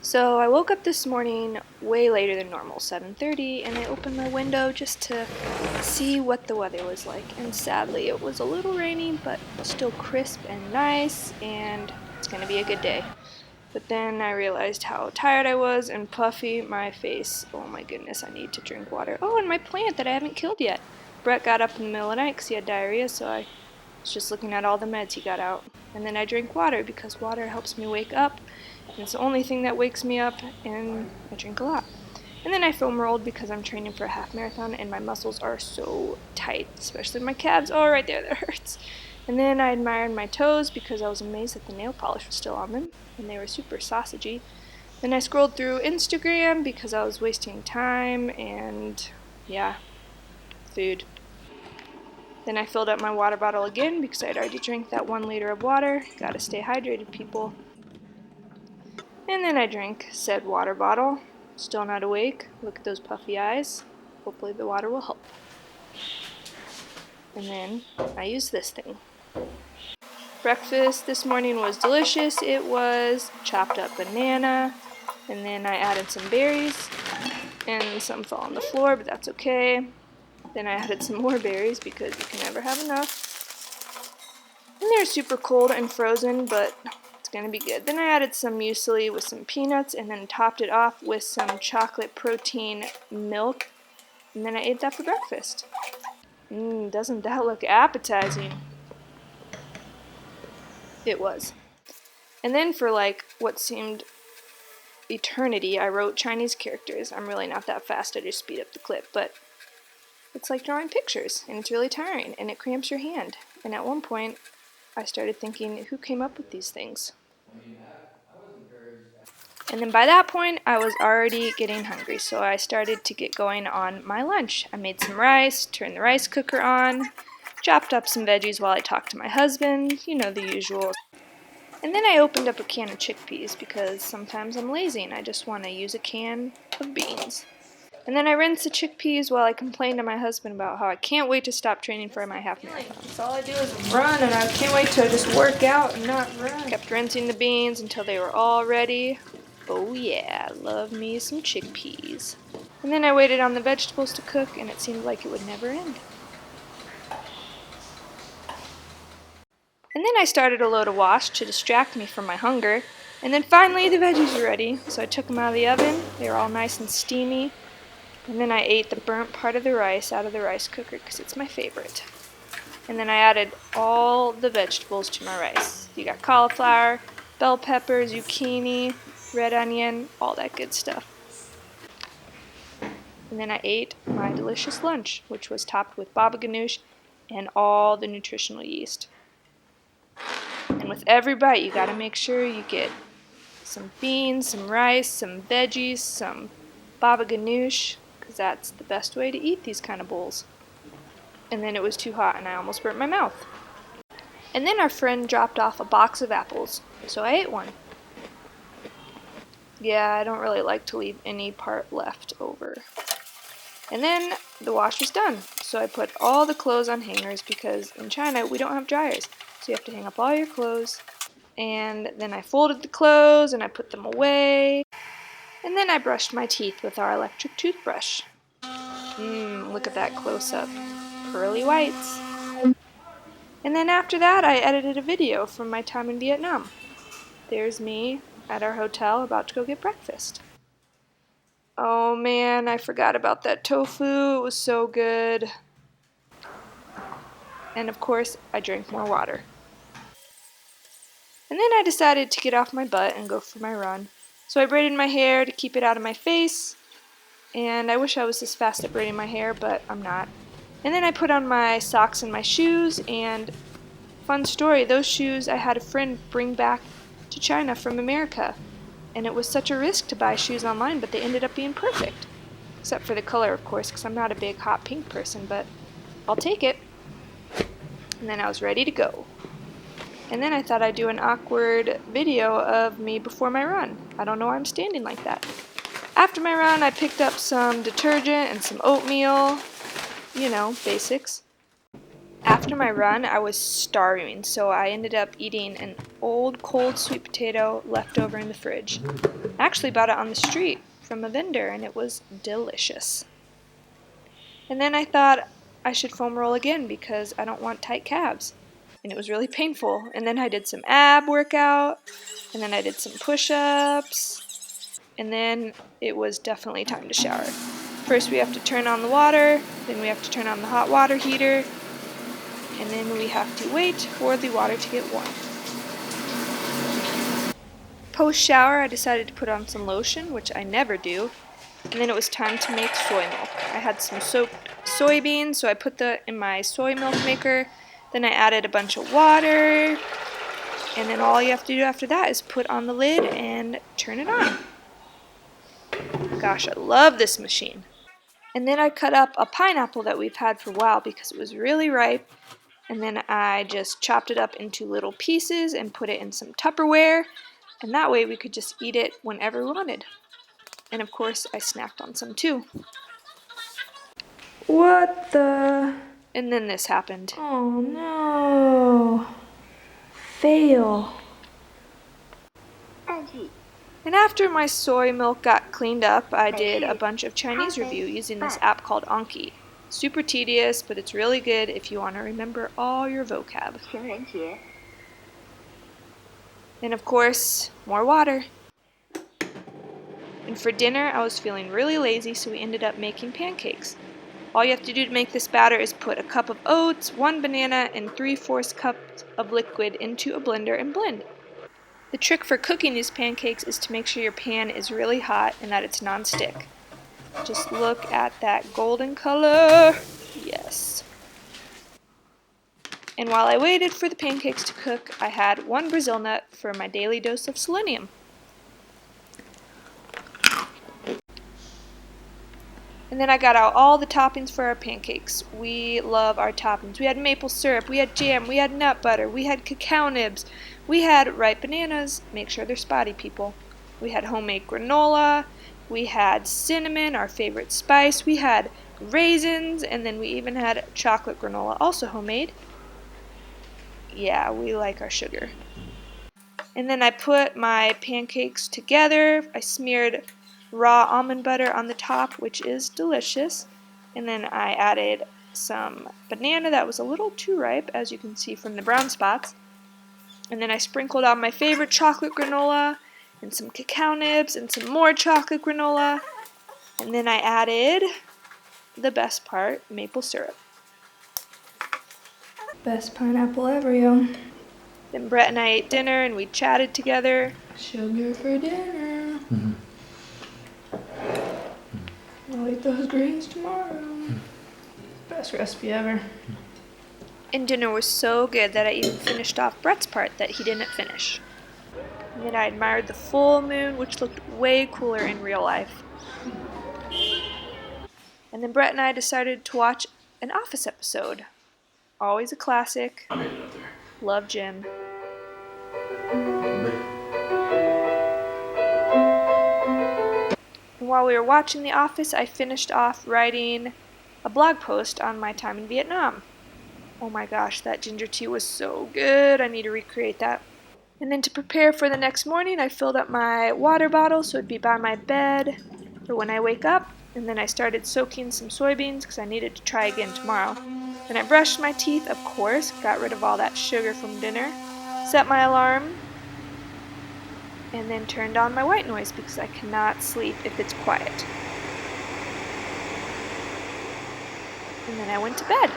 So I woke up this morning way later than normal, 7:30, and I opened my window just to see what the weather was like. And sadly, it was a little rainy, but still crisp and nice, and it's going to be a good day. But then I realized how tired I was and puffy my face. Oh my goodness, I need to drink water. Oh, and my plant that I haven't killed yet. Brett got up in the middle of the night because he had diarrhea, so I was just looking at all the meds he got out. And then I drink water because water helps me wake up. And it's the only thing that wakes me up, and I drink a lot. And then I foam rolled because I'm training for a half marathon and my muscles are so tight, especially my calves. Oh, right there, that hurts. And then I admired my toes because I was amazed that the nail polish was still on them and they were super sausagey. Then I scrolled through Instagram because I was wasting time and, yeah, food. Then I filled up my water bottle again because I'd already drank that 1 liter of water. Gotta stay hydrated, people. And then I drank said water bottle. Still not awake. Look at those puffy eyes. Hopefully the water will help. And then I used this thing. Breakfast this morning was delicious. It was chopped up banana, and then I added some berries, and some fell on the floor, but that's okay. Then I added some more berries because you can never have enough. And they're super cold and frozen, but it's gonna be good. Then I added some muesli with some peanuts and then topped it off with some chocolate protein milk. And then I ate that for breakfast. Doesn't that look appetizing? It was. And then for like what seemed eternity, I wrote Chinese characters. I'm really not that fast, I just speed up the clip, but it's like drawing pictures, and it's really tiring, and it cramps your hand. And at one point, I started thinking, who came up with these things? And then by that point, I was already getting hungry, so I started to get going on my lunch. I made some rice, turned the rice cooker on, chopped up some veggies while I talked to my husband, you know, the usual. And then I opened up a can of chickpeas because sometimes I'm lazy and I just want to use a can of beans. And then I rinsed the chickpeas while I complained to my husband about how I can't wait to stop training for my half marathon. So all I do is run, and I can't wait to just work out and not run. Kept rinsing the beans until they were all ready. Oh yeah, love me some chickpeas. And then I waited on the vegetables to cook, and it seemed like it would never end. And then I started a load of wash to distract me from my hunger. And then finally the veggies were ready, so I took them out of the oven. They were all nice and steamy. And then I ate the burnt part of the rice out of the rice cooker because it's my favorite. And then I added all the vegetables to my rice. You got cauliflower, bell pepper, zucchini, red onion, all that good stuff. And then I ate my delicious lunch, which was topped with baba ganoush and all the nutritional yeast. And with every bite, you gotta make sure you get some beans, some rice, some veggies, some baba ganoush, because that's the best way to eat these kind of bowls. And then it was too hot and I almost burnt my mouth. And then our friend dropped off a box of apples, so I ate one. Yeah, I don't really like to leave any part left over. And then the wash was done, so I put all the clothes on hangers because in China we don't have dryers, so you have to hang up all your clothes. And then I folded the clothes and I put them away. And then I brushed my teeth with our electric toothbrush. Look at that close-up. Pearly whites. And then after that, I edited a video from my time in Vietnam. There's me at our hotel about to go get breakfast. Oh man, I forgot about that tofu. It was so good. And of course, I drank more water. And then I decided to get off my butt and go for my run. So I braided my hair to keep it out of my face. And I wish I was this fast at braiding my hair, but I'm not. And then I put on my socks and my shoes, and fun story, those shoes I had a friend bring back to China from America. And it was such a risk to buy shoes online, but they ended up being perfect. Except for the color, of course, because I'm not a big hot pink person, but I'll take it. And then I was ready to go. And then I thought I'd do an awkward video of me before my run. I don't know why I'm standing like that. After my run, I picked up some detergent and some oatmeal. You know, basics. After my run, I was starving, so I ended up eating an old cold sweet potato left over in the fridge. I actually bought it on the street from a vendor, and it was delicious. And then I thought I should foam roll again because I don't want tight calves. And it was really painful. And then I did some ab workout, and then I did some push-ups, and then it was definitely time to shower. First we have to turn on the water, then we have to turn on the hot water heater, and then we have to wait for the water to get warm. Post-shower, I decided to put on some lotion, which I never do, and then it was time to make soy milk. I had some soaked soybeans, so I put that in my soy milk maker. Then I added a bunch of water, and then all you have to do after that is put on the lid and turn it on. Gosh, I love this machine. And then I cut up a pineapple that we've had for a while because it was really ripe, and then I just chopped it up into little pieces and put it in some Tupperware, and that way we could just eat it whenever we wanted. And of course, I snacked on some too. What the? And then this happened. Oh no. Fail. And after my soy milk got cleaned up, I did a bunch of Chinese review using this app called Anki. Super tedious, but it's really good if you want to remember all your vocab. And of course, more water. And for dinner, I was feeling really lazy, so we ended up making pancakes. All you have to do to make this batter is put a cup of oats, 1 banana, and 3/4 cups of liquid into a blender and blend. The trick for cooking these pancakes is to make sure your pan is really hot and that it's non-stick. Just look at that golden color. Yes. And while I waited for the pancakes to cook, I had 1 Brazil nut for my daily dose of selenium. And then I got out all the toppings for our pancakes. We love our toppings. We had maple syrup, we had jam, we had nut butter, we had cacao nibs, we had ripe bananas. Make sure they're spotty, people. We had homemade granola, we had cinnamon, our favorite spice, we had raisins, and then we even had chocolate granola, also homemade. Yeah, we like our sugar. And then I put my pancakes together. I smeared raw almond butter on the top, which is delicious. And then I added some banana that was a little too ripe, as you can see from the brown spots. And then I sprinkled on my favorite chocolate granola and some cacao nibs and some more chocolate granola. And then I added the best part, maple syrup. Best pineapple ever, yo. Then Brett and I ate dinner and we chatted together. Sugar for dinner. I'll eat those greens tomorrow. Best recipe ever. And dinner was so good that I even finished off Brett's part that he didn't finish. And then I admired the full moon, which looked way cooler in real life. And then Brett and I decided to watch an Office episode. Always a classic. Love Jim. And while we were watching The Office, I finished off writing a blog post on my time in Vietnam. Oh my gosh, that ginger tea was so good. I need to recreate that. And then to prepare for the next morning, I filled up my water bottle so it'd be by my bed for when I wake up. And then I started soaking some soybeans because I needed to try again tomorrow. Then I brushed my teeth, of course, got rid of all that sugar from dinner, set my alarm, and then turned on my white noise because I cannot sleep if it's quiet. And then I went to bed.